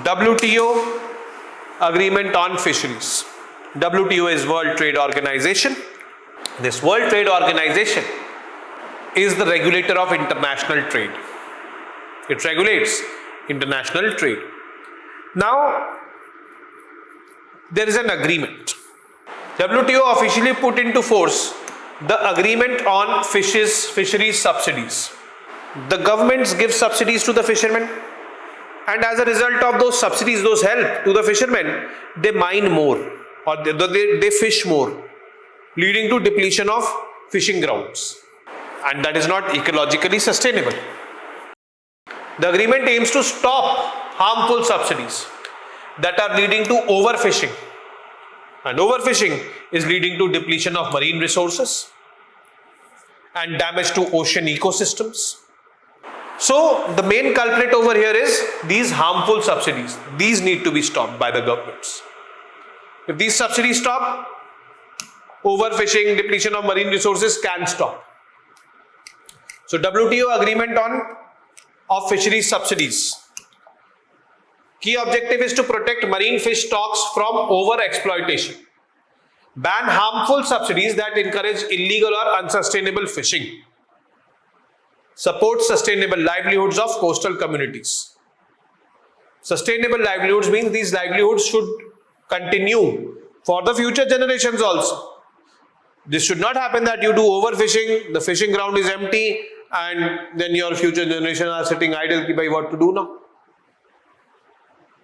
WTO Agreement on Fisheries. WTO is World Trade Organization. This World Trade Organization is the regulator of international trade. It regulates international trade. Now, there is an agreement. WTO officially put into force the agreement on fisheries subsidies. The governments give subsidies to the fishermen, and as a result of those subsidies, those help to the fishermen, they mine more or they fish more, leading to depletion of fishing grounds, and that is not ecologically sustainable. The agreement aims to stop harmful subsidies that are leading to overfishing, and overfishing is leading to depletion of marine resources and damage to ocean ecosystems. So the main culprit over here is these harmful subsidies. These need to be stopped by the governments. If these subsidies stop, overfishing, depletion of marine resources can stop. So WTO agreement of fisheries subsidies. Key objective is to protect marine fish stocks from overexploitation. Ban harmful subsidies that encourage illegal or unsustainable fishing. Support sustainable livelihoods of coastal communities. Sustainable livelihoods means these livelihoods should continue for the future generations also. This should not happen that you do overfishing, the fishing ground is empty, and then your future generation are sitting idle, ki bhai, what to do now?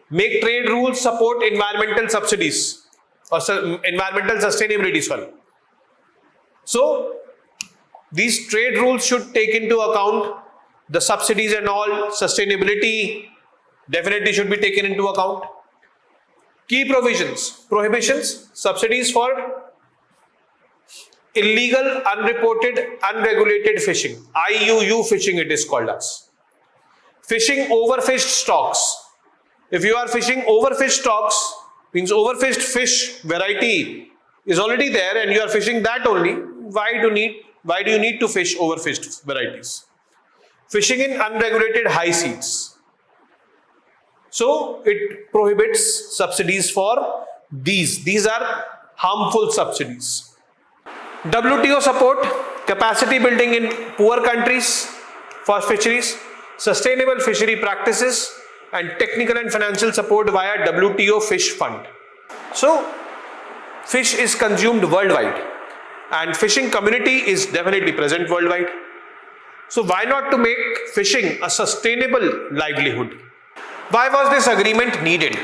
Make trade rules support environmental subsidies or environmental sustainability, sorry. So these trade rules should take into account the subsidies and all. Sustainability definitely should be taken into account. Key provisions: prohibitions, subsidies for illegal, unreported, unregulated fishing. IUU fishing it is called as. Fishing overfished stocks. If you are fishing overfished stocks, means overfished fish variety is already there and you are fishing that only, why do you need to fish overfished varieties? Fishing in unregulated high seas. So it prohibits subsidies for these. These are harmful subsidies. WTO support capacity building in poor countries for fisheries, sustainable fishery practices, and technical and financial support via WTO Fish Fund. So fish is consumed worldwide and fishing community is definitely present worldwide. So why not to make fishing a sustainable livelihood? Why was this agreement needed?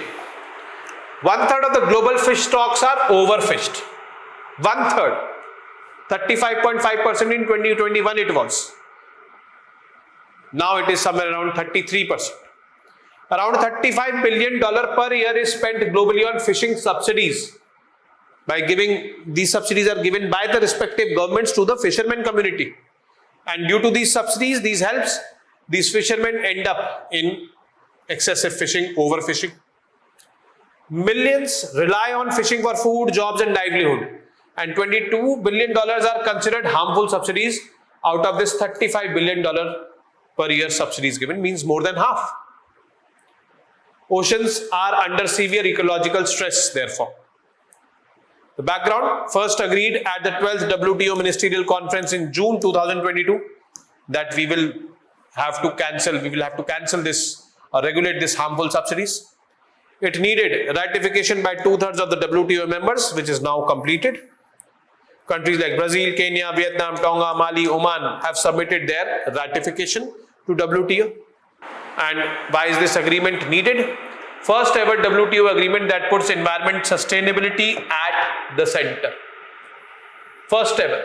1/3 of the global fish stocks are overfished. 1/3. 35.5% in 2021 it was. Now it is somewhere around 33%. Around $35 billion per year is spent globally on fishing subsidies. These subsidies are given by the respective governments to the fishermen community. And due to these subsidies, these helps, these fishermen end up in excessive fishing, overfishing. Millions rely on fishing for food, jobs and livelihood. And $22 billion are considered harmful subsidies out of this $35 billion per year subsidies given, means more than half. Oceans are under severe ecological stress, therefore. The background: first agreed at the 12th WTO Ministerial Conference in June 2022 that we will have to cancel this or regulate this harmful subsidies. It needed ratification by 2/3 of the WTO members, which is now completed. Countries like Brazil, Kenya, Vietnam, Tonga, Mali, Oman have submitted their ratification to WTO. And why is this agreement needed? First ever WTO agreement that puts environment sustainability at the center. First ever.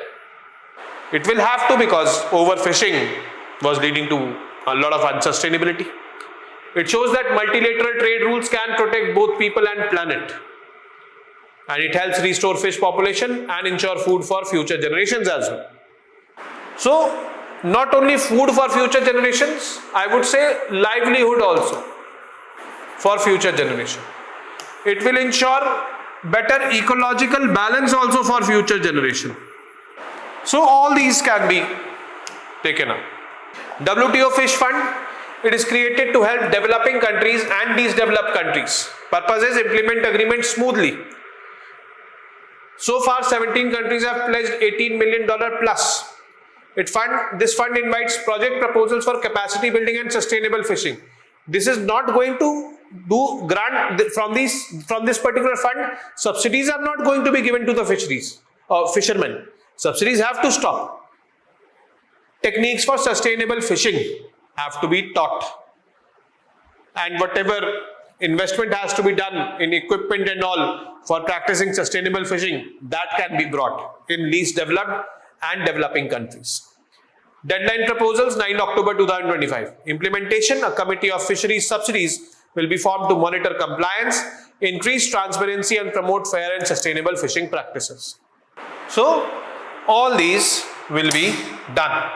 It will have to, because overfishing was leading to a lot of unsustainability. It shows that multilateral trade rules can protect both people and planet. And it helps restore fish population and ensure food for future generations as well. So, not only food for future generations, I would say livelihood also for future generation. It will ensure better ecological balance also for future generation. So all these can be taken up. WTO Fish Fund It is created to help developing countries and these developed countries. Purpose is implement agreement smoothly. So far, 17 countries have pledged $18 million plus. This fund invites project proposals for capacity building and sustainable fishing. This is not going to do grant from this particular fund. Subsidies are not going to be given to the fishermen. Subsidies have to stop. Techniques for sustainable fishing have to be taught. And whatever investment has to be done in equipment and all for practicing sustainable fishing, that can be brought in least developed and developing countries. Deadline proposals 9 October 2025. Implementation, a committee of fisheries subsidies will be formed to monitor compliance, increase transparency and promote fair and sustainable fishing practices. So all these will be done.